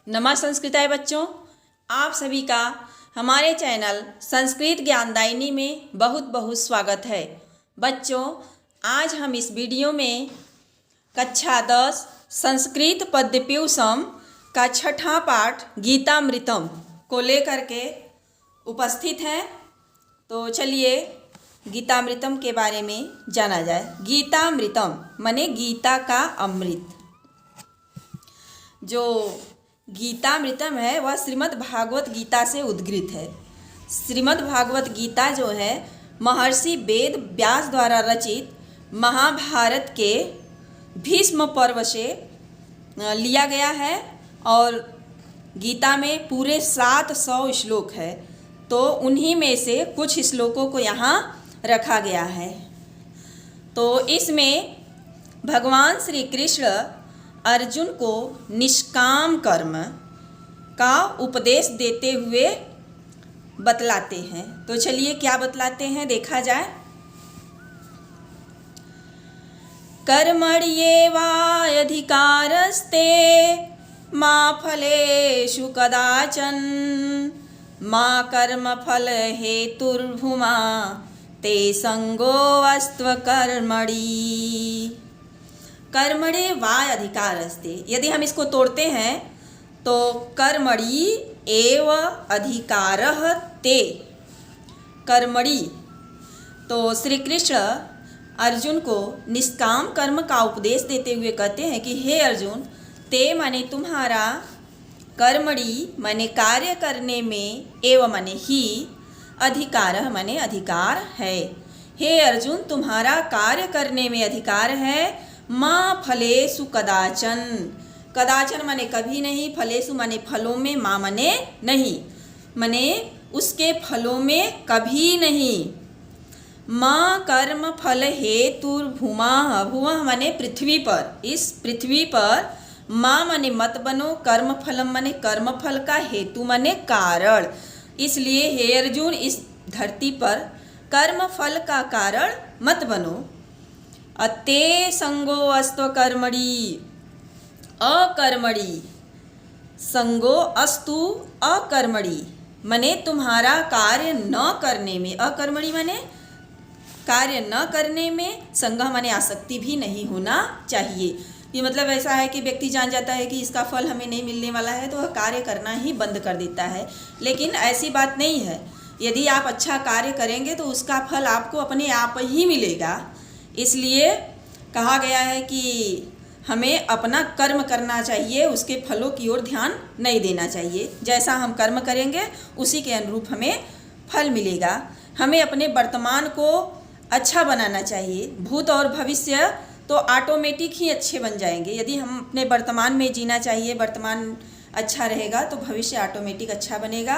नमः संस्कृताय बच्चों, आप सभी का हमारे चैनल संस्कृत ज्ञानदायिनी में बहुत बहुत स्वागत है। बच्चों, आज हम इस वीडियो में कक्षा 10 संस्कृत पद्यप्यूषम का छठा पाठ गीतामृतम को लेकर के उपस्थित हैं। तो चलिए गीतामृतम के बारे में जाना जाए। गीतामृतम माने गीता का अमृत। जो गीतामृतम है वह श्रीमद् भागवत गीता से उद्गृत है। श्रीमद् भागवत गीता जो है महर्षि वेद व्यास द्वारा रचित महाभारत के भीष्म पर्व से लिया गया है और गीता में पूरे 700 श्लोक है। तो उन्हीं में से कुछ श्लोकों को यहाँ रखा गया है। तो इसमें भगवान श्री कृष्ण अर्जुन को निष्काम कर्म का उपदेश देते हुए बतलाते हैं। तो चलिए क्या बतलाते हैं देखा जाए। कर्मण्येवाधिकारस्ते मा फलेषु कदाचन मा कर्मफल हेतुर्भुमा ते संगोऽस्त्व कर्मणि। कर्मणे वा अधिकार अस्ते, यदि हम इसको तोड़ते हैं तो कर्मणि एव अधिकारः ते। कर्मणि, तो श्री कृष्ण अर्जुन को निष्काम कर्म का उपदेश देते हुए कहते हैं कि हे अर्जुन, ते माने तुम्हारा, कर्मणि माने कार्य करने में, एव माने ही, अधिकारः माने अधिकार है। हे अर्जुन, तुम्हारा कार्य करने में अधिकार है। माँ फलेषु कदाचन, कदाचन माने कभी नहीं, फलेषु माने फलों में, माँ माने नहीं, माने उसके फलों में कभी नहीं। माँ कर्म फल हेतुर्भुमा, भुवः माने पृथ्वी पर, इस पृथ्वी पर, माँ माने मत बनो, कर्म फलम माने कर्म फल का, हेतु माने कारण। इसलिए हे अर्जुन, इस धरती पर कर्म फल का कारण मत बनो। अते संगो अस्तु कर्मणि, अकर्मणि, संगो अस्तु अकर्मणि माने तुम्हारा कार्य न करने में, अकर्मणि माने कार्य न करने में, संग माने आसक्ति भी नहीं होना चाहिए। ये मतलब ऐसा है कि व्यक्ति जान जाता है कि इसका फल हमें नहीं मिलने वाला है तो वह कार्य करना ही बंद कर देता है। लेकिन ऐसी बात नहीं है। यदि आप अच्छा कार्य करेंगे तो उसका फल आपको अपने आप ही मिलेगा। इसलिए कहा गया है कि हमें अपना कर्म करना चाहिए, उसके फलों की ओर ध्यान नहीं देना चाहिए। जैसा हम कर्म करेंगे उसी के अनुरूप हमें फल मिलेगा। हमें अपने वर्तमान को अच्छा बनाना चाहिए। भूत और भविष्य तो ऑटोमेटिक ही अच्छे बन जाएंगे। यदि हम अपने वर्तमान में जीना चाहिए, वर्तमान अच्छा रहेगा तो भविष्य ऑटोमेटिक अच्छा बनेगा।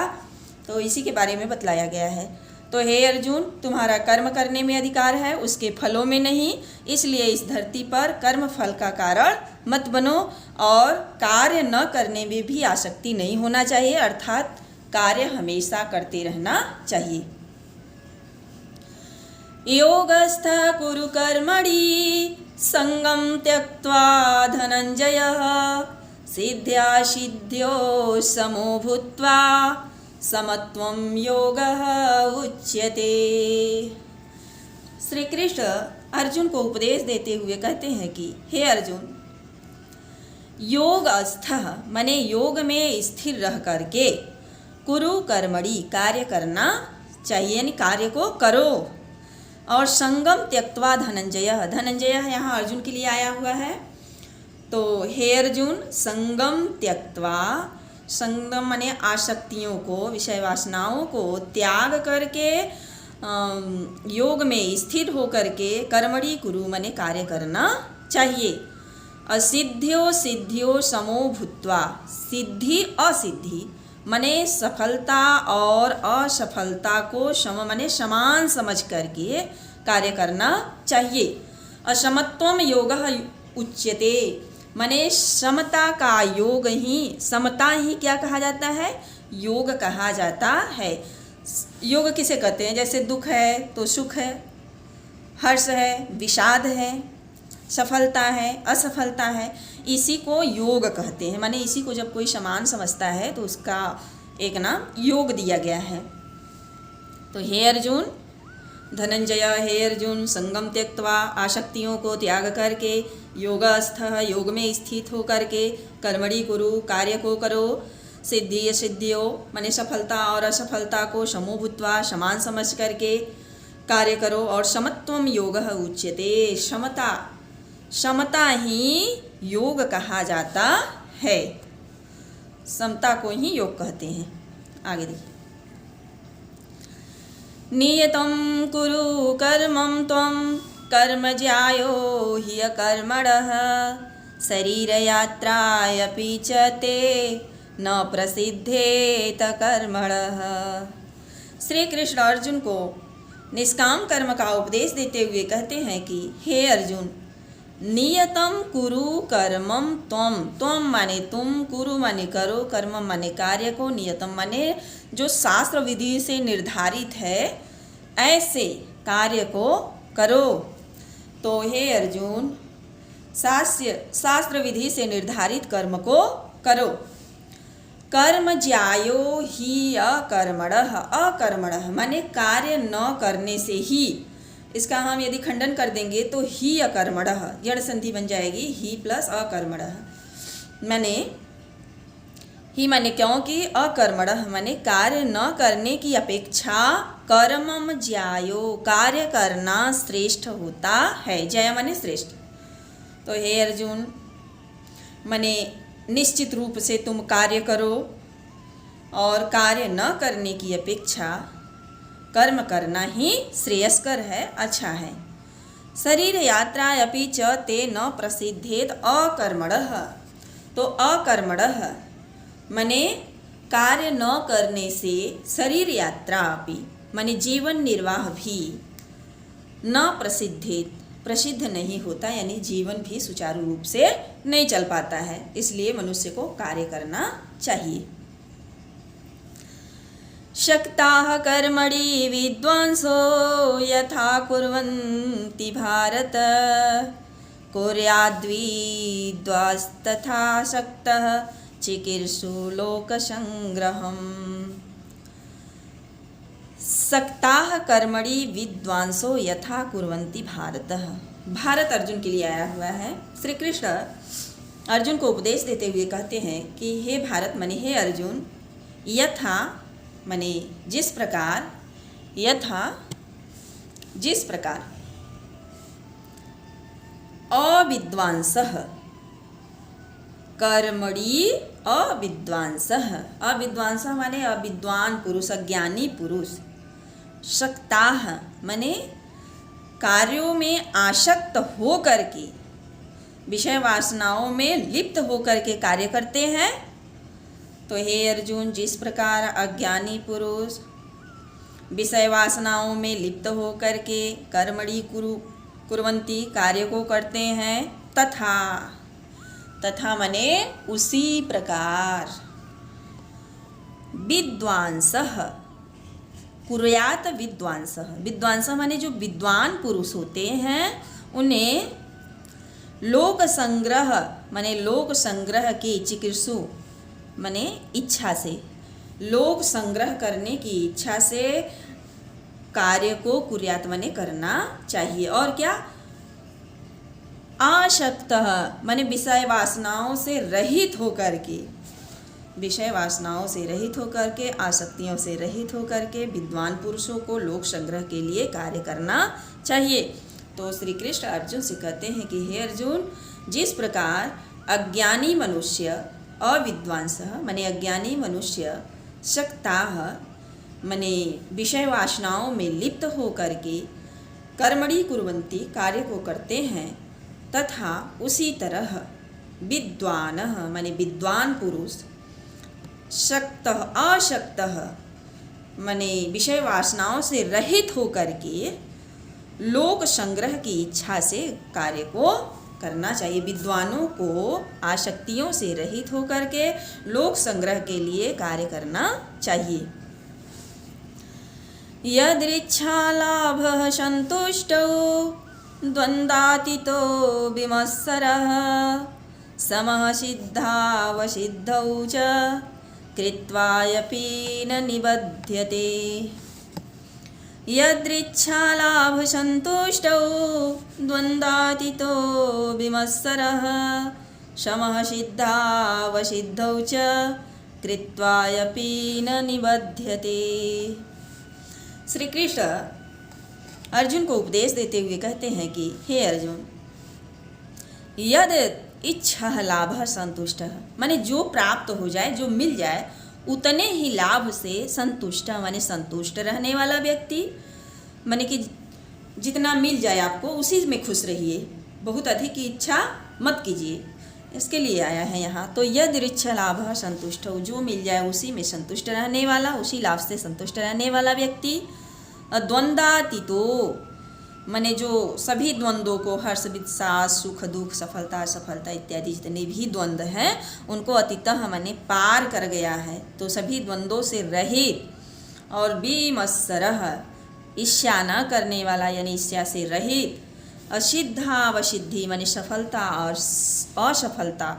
तो इसी के बारे में बतलाया गया है। तो हे अर्जुन, तुम्हारा कर्म करने में अधिकार है, उसके फलों में नहीं। इसलिए इस धरती पर कर्म फल का कारण मत बनो और कार्य न करने में भी आसक्ति नहीं होना चाहिए, अर्थात कार्य हमेशा करते रहना चाहिए। योगस्थ कुरु कर्मणि संगम त्यक्त्वा धनंजयः सिद्ध्या सिद्ध्यो समो भूत्वा समत्वं योगः उच्यते। श्री कृष्ण अर्जुन को उपदेश देते हुए कहते हैं कि हे अर्जुन, योगस्थः माने योग में स्थिर रह करके, कुरु कर्मणि कार्य करना चाहिए, यानी कार्य को करो। और संगम त्यक्त्वा धनंजयः, धनंजयः यहाँ अर्जुन के लिए आया हुआ है। तो हे अर्जुन, संगम त्यक्त्वा, संगम माने आसक्तियों को, विषय वासनाओं को त्याग करके योग में स्थिर होकर के, कर्मणि कुरु माने कार्य करना चाहिए। असिद्ध्यो सिद्ध्यो समो भूत्वा, सिद्धि असिद्धि माने सफलता और असफलता को सम माने समान समझ करके कार्य करना चाहिए। असमत्वम योगः उच्यते माने समता का योग ही, समता ही क्या कहा जाता है? योग कहा जाता है। योग किसे कहते हैं? जैसे दुख है तो सुख है, हर्ष है, विषाद है, सफलता है, असफलता है, इसी को योग कहते हैं। माने इसी को जब कोई समान समझता है तो उसका एक नाम योग दिया गया है। तो हे अर्जुन, धनंजय, हे अर्जुन, संगम त्यक्त्वा, आसक्तियों को त्याग करके, योगस्थ, योग में स्थित हो करके, कर्मणि कुरु, कार्य को करो, सिद्धि असिद्धियों माने सफलता और असफलता को समो भूत्वा, समान समझ करके कार्य करो, और समत्वम योगः उच्यते, समता ही योग कहा जाता है। समता को ही योग कहते हैं। आगे देखिए, नियतं कुरु कर्मं त्वं कर्म ज्यायो ह्यकर्मणः शरीरयात्रायपि च ते न प्रसिद्धेत कर्मणः। श्री कृष्ण अर्जुन को निष्काम कर्म का उपदेश देते हुए कहते हैं कि हे अर्जुन, नियतम कुरु कर्मम त्वम माने तुम, कुरु माने करो, कर्मम माने कार्य को, नियतम माने जो शास्त्र विधि से निर्धारित है ऐसे कार्य को करो। तो हे अर्जुन, शास्त्र विधि से निर्धारित कर्म को करो। कर्म ज्यायो ही अकर्मणः, अकर्मणः माने कार्य न करने से ही, इसका हम यदि खंडन कर देंगे तो ही अकर्मणः, यण संधि बन जाएगी, ही प्लस अकर्मणः। माने ही माने क्योंकि अकर्मणः माने कार्य न करने की अपेक्षा कर्मम ज्यायो, कार्य करना श्रेष्ठ होता है। जय माने श्रेष्ठ। तो हे अर्जुन, माने निश्चित रूप से तुम कार्य करो, और कार्य न करने की अपेक्षा कर्म करना ही श्रेयस्कर है, अच्छा है। शरीर यात्रा अपि च ते न प्रसिद्धेत अकर्मणः। तो अकर्मणः माने कार्य न करने से शरीर यात्रा अपि माने जीवन निर्वाह भी न प्रसिद्धेत प्रसिद्ध नहीं होता, यानी जीवन भी सुचारू रूप से नहीं चल पाता है। इसलिए मनुष्य को कार्य करना चाहिए। शक्ताः कर्मणि विद्वांसो यथा कुर्वन्ति भारत कुर्याद्विद्वांस्तथा शक्तः चिकीर्षु लोकसंग्रहम्। सक्ताः कर्मणि विद्वांसो यथा कुर्वन्ति भारतः। भारत अर्जुन के लिए आया हुआ है। श्री कृष्ण अर्जुन को उपदेश देते हुए कहते हैं कि हे भारत माने हे अर्जुन, यथा माने जिस प्रकार, यथा जिस प्रकार, अविद्वांसः कर्मणि अविद्वांसः, अविद्वांसः माने अविद्वान पुरुष, अज्ञानी पुरुष, शक्ताः माने कार्यों में आसक्त हो करके, विषय वासनाओं में लिप्त होकर के कार्य करते हैं। तो हे अर्जुन, जिस प्रकार अज्ञानी पुरुष विषय वासनाओं में लिप्त होकर के कर्मणि कुर्वन्ति कार्य को करते हैं, तथा माने उसी प्रकार विद्वांसः कुर्यात विद्वांसः, विद्वांसः माने जो विद्वान पुरुष होते हैं उन्हें लोक संग्रह माने लोक संग्रह की, चिकीर्षु माने इच्छा से, लोक संग्रह करने की इच्छा से कार्य को कुर्यात माने करना चाहिए। और क्या, आसक्तः माने विषय वासनाओं से रहित होकर के, विषय वासनाओं से रहित होकर के, आसक्तियों से रहित होकर के विद्वान पुरुषों को लोक संग्रह के लिए कार्य करना चाहिए। तो श्री कृष्ण अर्जुन से कहते हैं कि हे अर्जुन, जिस प्रकार अज्ञानी मनुष्य अविद्वांसः माने अज्ञानी मनुष्य, शक्ताः माने विषय वासनाओं में लिप्त होकर के कर्मणि कुर्वन्ति कार्य को करते हैं, तथा उसी तरह विद्वानः माने विद्वान पुरुष, शक्तः अशक्तः माने विषय वासनाओं से रहित होकर के लोक संग्रह की इच्छा से कार्य को करना चाहिए। विद्वानों को आसक्तियों से रहित होकर के लोक संग्रह के लिए कार्य करना चाहिए। यदृच्छालाभः सन्तुष्टौ द्वन्द्वातीतो विमत्सरः समः सिद्धावसिद्धौ च कृत्वायपि न निबध्यते यदृच्छालाभसन्तुष्टौ द्वन्द्वातीतो विमत्सरः समः सिद्धावसिद्धौ च कृत्वायपि न निबध्यते। श्री कृष्ण अर्जुन को उपदेश देते हुए कहते हैं कि हे अर्जुन, यद इच्छा लाभ संतुष्ट, माने जो प्राप्त हो जाए, जो मिल जाए, उतने ही लाभ से संतुष्ट माने संतुष्ट रहने वाला व्यक्ति, माने कि जितना मिल जाए आपको उसी में खुश रहिए, बहुत अधिक की इच्छा मत कीजिए, इसके लिए आया है यहाँ। तो यद इच्छा लाभ संतुष्ट हो, जो मिल जाए उसी में संतुष्ट रहने वाला, उसी लाभ से संतुष्ट रहने वाला व्यक्ति। द्वंद्वातीतो माने जो सभी द्वंद्वों को, हर्ष विषाद सुख दुख सफलता असफलता इत्यादि जितने भी द्वंद्व हैं उनको अतीतः माने पार कर गया है, तो सभी द्वंद्वों से रहित और विमत्सरः ईर्ष्या न करने वाला यानी ईर्ष्या से रहित, असिद्धावसिद्धि माने सफलता और असफलता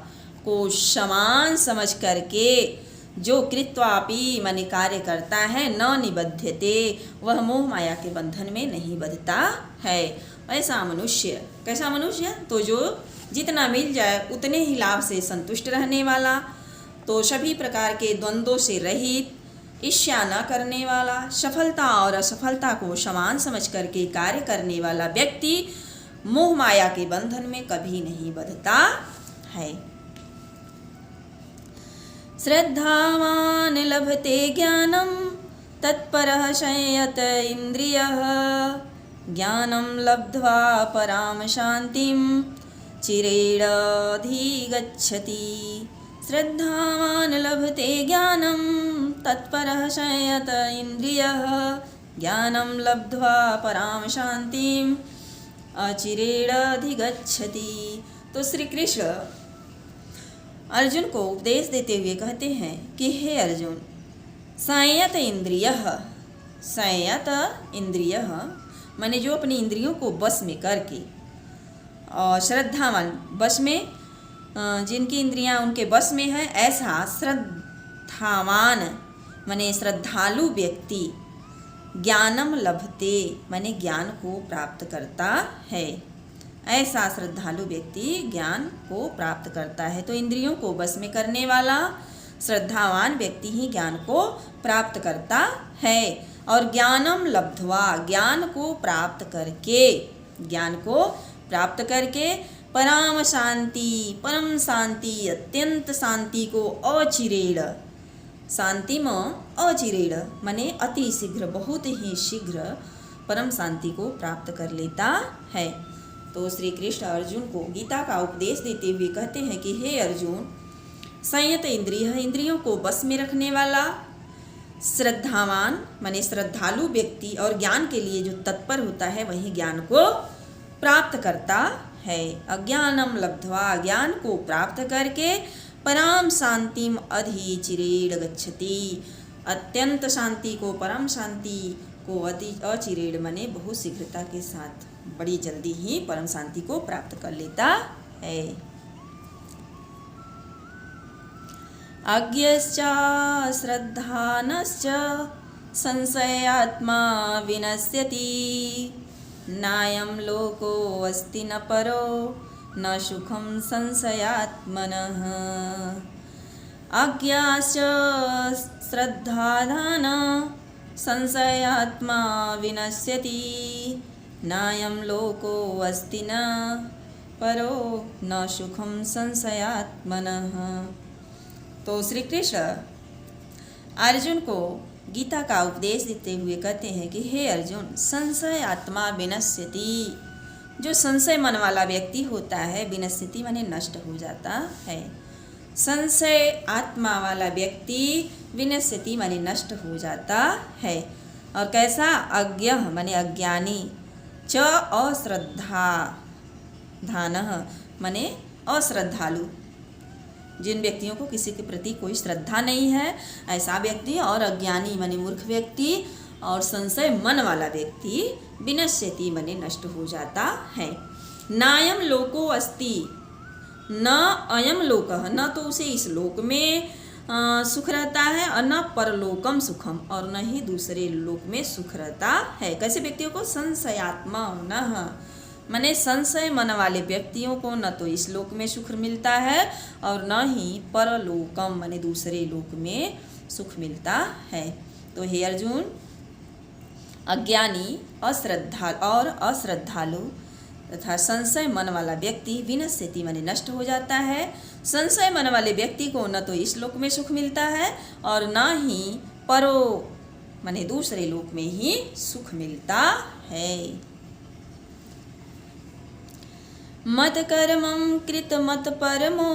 को समान समझ करके जो कृत्वापि माने कार्य करता है, न निबध्यते वह मोह माया के बंधन में नहीं बंधता है। ऐसा मनुष्य, कैसा मनुष्य? तो जो जितना मिल जाए उतने ही लाभ से संतुष्ट रहने वाला, तो सभी प्रकार के द्वंद्वों से रहित, ईर्ष्या न करने वाला, सफलता और असफलता को समान समझ करके कार्य करने वाला व्यक्ति मोह माया के बंधन में कभी नहीं बंधता है। श्रद्धावान लभते ज्ञानम तत्परः संयत इंद्रियः ज्ञानम लब्ध्वा पराम शांतिम चिरेणाधिगच्छति। श्रद्धावान लभते ज्ञानम तत्परः संयत इंद्रियः ज्ञानम लब्ध्वा पराम शांतिम चिरेणाधिगच्छति। तो श्री कृष्ण अर्जुन को उपदेश देते हुए कहते हैं कि हे अर्जुन, संयत इंद्रियः माने जो अपनी इंद्रियों को बस में करके, और श्रद्धावान बस में, जिनकी इंद्रियां उनके बस में है, ऐसा श्रद्धावान माने श्रद्धालु व्यक्ति ज्ञानम लभते माने ज्ञान को प्राप्त करता है। ऐसा श्रद्धालु व्यक्ति ज्ञान को प्राप्त करता है। तो इंद्रियों को बस में करने वाला श्रद्धावान व्यक्ति ही ज्ञान को प्राप्त करता है। और ज्ञानम लब्ध्वा ज्ञान को प्राप्त करके परम शांति अत्यंत शांति को अचिरेण, शांति में अचिरेण माने अति शीघ्र, बहुत ही शीघ्र परम शांति को प्राप्त कर लेता है। तो श्री कृष्ण अर्जुन को गीता का उपदेश देते हुए कहते हैं कि हे अर्जुन, संयत इंद्रियों को बस में रखने वाला श्रद्धावान माने श्रद्धालु व्यक्ति और ज्ञान के लिए जो तत्पर होता है वही ज्ञान को प्राप्त करता है। अज्ञानम लब्ध्वा ज्ञान को प्राप्त करके पराम शांतिम अधिचिरेण गच्छति, अत्यंत शांति को, परम शांति को अचिरेण माने बहुत शीघ्रता के साथ, बड़ी जल्दी ही परम शांति को प्राप्त कर लेता है। अज्ञश्च श्रद्धानश्च संशयात्मा विनश्यति, नायं लोको अस्ति न परो न सुखं संशयात्मनः। अज्ञश्च श्रद्धाधान संशयात्मा विनश्यति, नायं लोको अस्ति न परो न सुखम संशयात्मनः। तो श्री कृष्ण अर्जुन को गीता का उपदेश देते हुए कहते हैं कि हे अर्जुन, संशय आत्मा विनश्यति, जो संशय मन वाला व्यक्ति होता है, विनश्यति माने नष्ट हो जाता है। संशय आत्मा वाला व्यक्ति विनश्यति माने नष्ट हो जाता है। और कैसा? अज्ञ माने अज्ञानी, च अश्रद्धाधानः माने अश्रद्धालु, जिन व्यक्तियों को किसी के प्रति कोई श्रद्धा नहीं है ऐसा व्यक्ति, और अज्ञानी माने मूर्ख व्यक्ति, और संशय मन वाला व्यक्ति विनश्यति माने नष्ट हो जाता है। नायम लोको अस्ति, न अयम लोकः, न तो उसे इस लोक में सुख रहता है और न परलोकम सुखम, और न ही दूसरे लोक में सुख रहता है। कैसे व्यक्तियों को? संशयात्मा न, माने संशय मन वाले व्यक्तियों को न तो इस लोक में सुख मिलता है और न ही परलोकम माने दूसरे लोक में सुख मिलता है। तो हे अर्जुन, अज्ञानी, अश्रद्धालु तथा संशय मन वाला व्यक्ति विनश्यति माने नष्ट हो जाता है। संशय मन वाले व्यक्ति को न तो इस लोक में सुख मिलता है और न ही परो माने दूसरे लोक में ही सुख मिलता है। मत कर्मं कृत मत परमो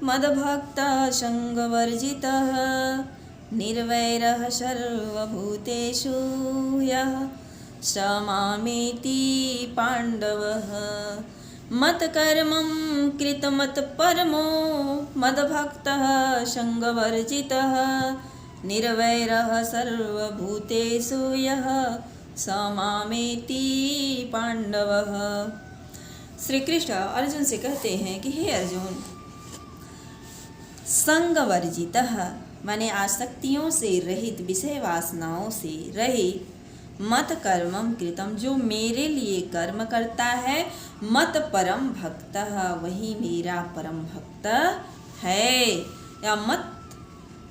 मद भक्त संग वर्जितः निर्वैरः सर्वभूतेषु यः स मामेति पाण्डवः। मत कर्मं कृत मत परमो मद भक्तः संग वर्जितः निर्वैरः सर्वभूतेषु यः स मामेति पाण्डवः। श्री कृष्ण अर्जुन से कहते हैं कि हे अर्जुन, संग वर्जितः माने आसक्तियों से रहित, विषय वासनाओं से रहित, मत कर्मम कृतम जो मेरे लिए कर्म करता है, मत परम भक्त वही मेरा परम भक्त है, या मत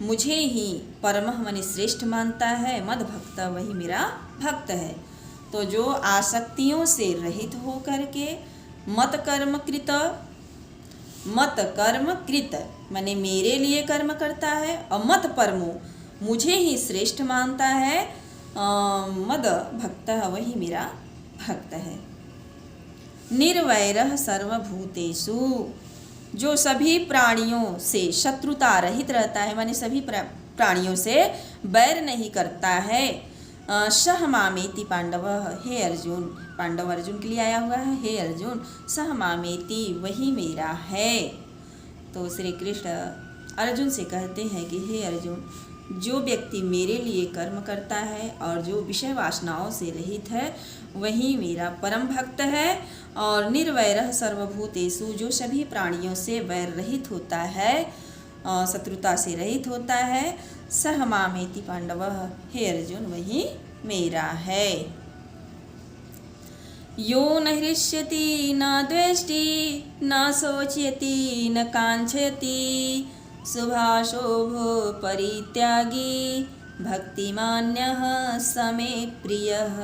मुझे ही परम माने श्रेष्ठ मानता है, मद भक्त वही मेरा भक्त है। तो जो आसक्तियों से रहित हो करके मत कर्म कृत माने मेरे लिए कर्म करता है और मत परमो मुझे ही श्रेष्ठ मानता है, मद भक्त वही मेरा भक्त है। निर्वैरः सर्वभूतेषु जो सभी प्राणियों से शत्रुता रहित रहता है, माने सभी प्राणियों से बैर नहीं करता है। सह मामेति पांडव, हे अर्जुन, पांडव अर्जुन के लिए आया हुआ है, हे अर्जुन सह मामेति वही मेरा है। तो श्री कृष्ण अर्जुन से कहते हैं कि हे अर्जुन, जो व्यक्ति मेरे लिए कर्म करता है और जो विषय वासनाओं से रहित है वही मेरा परम भक्त है। और निर्वैरः सर्वभूतेषु जो सभी प्राणियों से वैर रहित होता है, शत्रुता से रहित होता है, सह मामेति पांडवः, हे अर्जुन वही मेरा है। यो न हृष्यति न द्वेष्टि न शोच्यति न कांक्षयति शुभाशुभो परित्यागी भक्तिमान्यः समे प्रियः,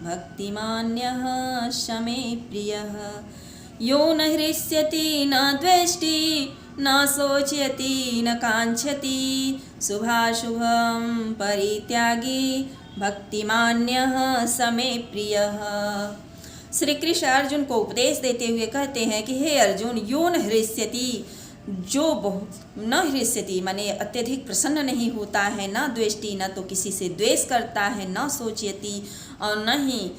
भक्तिमान्यः समे प्रियः। यो न हृष्यति न द्वेष्टि न शोच्यति न कांक्षति शुभाशुभं परित्यागी भक्तिमान्यः समे प्रियः। श्री कृष्ण अर्जुन को उपदेश देते हुए कहते हैं कि हे अर्जुन, यो न हृष्यति जो न हृष्यति माने अत्यधिक प्रसन्न नहीं होता है, न द्वेष्टि न तो किसी से द्वेष करता है, न सोचयति और न ही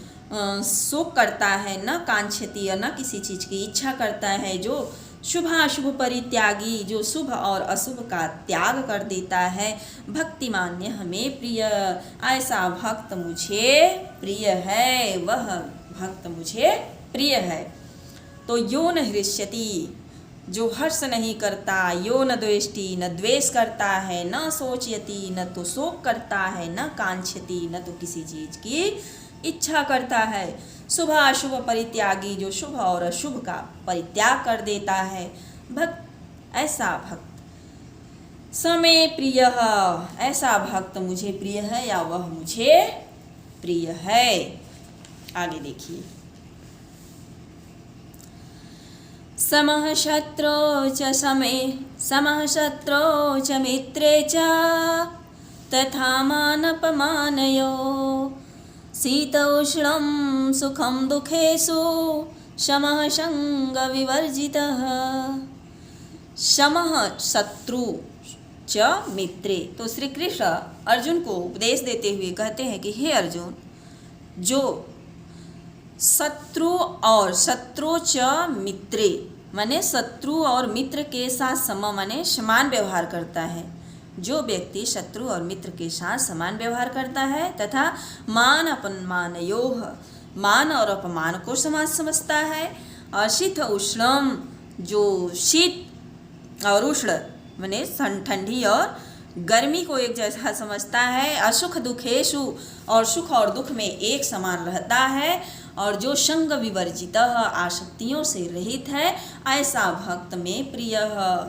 शोक करता है, न कांक्षति और न किसी चीज़ की इच्छा करता है, जो शुभाशुभ परित्यागी जो शुभ और अशुभ का त्याग कर देता है, भक्तिमान्य हमें प्रिय, ऐसा भक्त मुझे प्रिय है, वह भक्त मुझे प्रिय है। तो यो न हृष्यति जो हर्ष नहीं करता, यो न द्वेष्टि न द्वेष करता है, न सोचयति न तो शोक करता है, न कांक्षति न तो किसी चीज़ की इच्छा करता है, शुभ अशुभ परित्यागी जो शुभ और अशुभ का परित्याग कर देता है, भक्त ऐसा भक्त समे प्रिय, ऐसा भक्त मुझे प्रिय है या वह मुझे प्रिय है। आगे देखिए, समः शत्रौ च समे समः शत्रौ च मित्रे च तथा मानपमानयो शीतोष्णं सुखं दुखेषु शमः संग विवर्जितः। शमः शत्रु च मित्रे, तो श्री कृष्ण अर्जुन को उपदेश देते हुए कहते हैं कि हे अर्जुन, जो शत्रु और शत्रु च मित्रे माने शत्रु और मित्र के साथ सम माने समान व्यवहार करता है, जो व्यक्ति शत्रु और मित्र के साथ समान व्यवहार करता है तथा मान अपमानयोः मान और अपमान को समान समझता है, और शीत उष्णम जो शीत और उष्ण माने ठंडी और गर्मी को एक जैसा समझता है, असुख दुखेशु और सुख और दुख में एक समान रहता है, और जो संग विवर्जित आसक्तियों से रहित है, ऐसा भक्त में प्रिय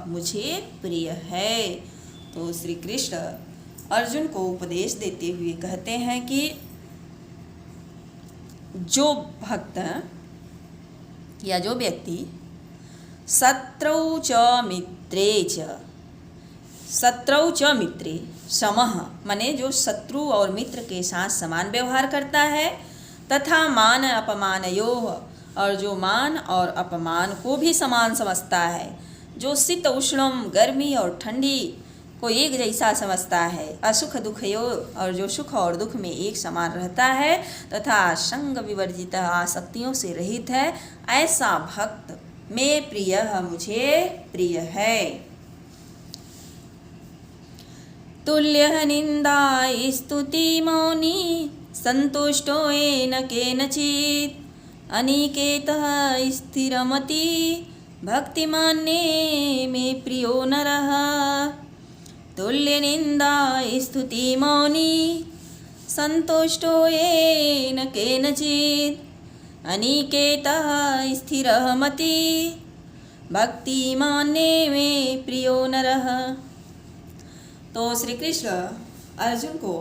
मुझे प्रिय है। तो श्री कृष्ण अर्जुन को उपदेश देते हुए कहते हैं कि जो भक्त या जो व्यक्ति शत्रौ च मित्रे च शत्रौ च मित्रे समः माने जो शत्रु और मित्र के साथ समान व्यवहार करता है, तथा मान अपमानयोः और जो मान और अपमान को भी समान समझता है, जो शीत उष्णम गर्मी और ठंडी को एक जैसा समझता है, असुख दुखयो और जो सुख और दुख में एक समान रहता है, तथा संग विवर्जित आसक्तियों से रहित है, ऐसा भक्त में प्रिय मुझे प्रिय है। तुल्यः निंदा स्तुति मौनी संतुष्टो येन केनचित् अनिकेतः स्थिरमति भक्तिमान्ये मे प्रियो नरः। तुल्य निंदा स्तुति मौनी संतुष्टो येन केनचित् अनिकेतः स्थिरः मति भक्तिमान्ये मे प्रियो नरः। तो श्री कृष्ण अर्जुन को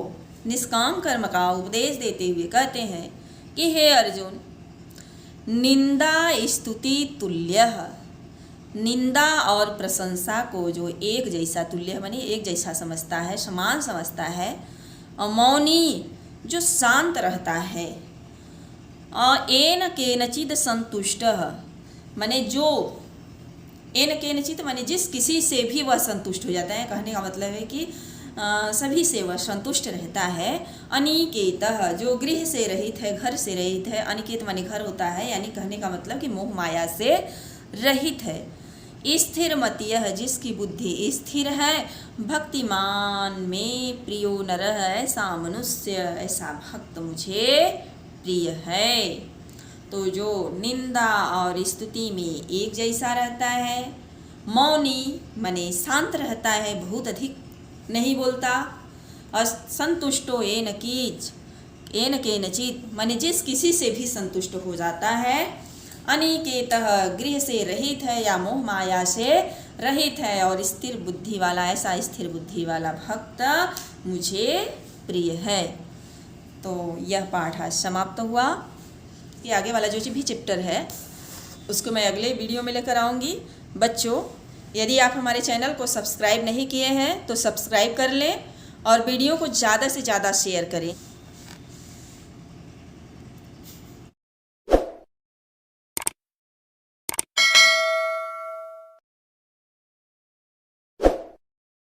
निष्काम कर्म का उपदेश देते हुए कहते हैं कि हे अर्जुन, निंदा स्तुति तुल्यः निंदा और प्रशंसा को जो एक जैसा तुल्य माने एक जैसा समझता है, समान समझता है, और मौनी जो शांत रहता है, और एन केनचित् संतुष्टः माने जो एन केनचित् माने जिस किसी से भी वह संतुष्ट हो जाता है। कहने का मतलब है कि सभी से वह संतुष्ट रहता है। अनिकेतः जो गृह से रहित है, घर से रहित है, अनिकेत माने घर होता है, यानी कहने का मतलब कि मोह माया से रहित है। स्थिर मतियः जिसकी बुद्धि स्थिर है, भक्तिमान में प्रियो नरः ऐसा मनुष्य ऐसा भक्त मुझे प्रिय है। तो जो निंदा और स्तुति में एक जैसा रहता है, मौनी माने शांत रहता है, बहुत अधिक नहीं बोलता, और संतुष्टो येन केनचित् माने जिस किसी से भी संतुष्ट हो जाता है, अनिकेतः गृह से रहित है या मोह माया से रहित है, और स्थिर बुद्धि वाला ऐसा स्थिर बुद्धि वाला भक्त मुझे प्रिय है। तो यह पाठ आज समाप्त हुआ। ये आगे वाला जो भी चैप्टर है उसको मैं अगले वीडियो में लेकर आऊँगी। बच्चों, यदि आप हमारे चैनल को सब्सक्राइब नहीं किए हैं तो सब्सक्राइब कर लें और वीडियो को ज़्यादा से ज़्यादा शेयर करें।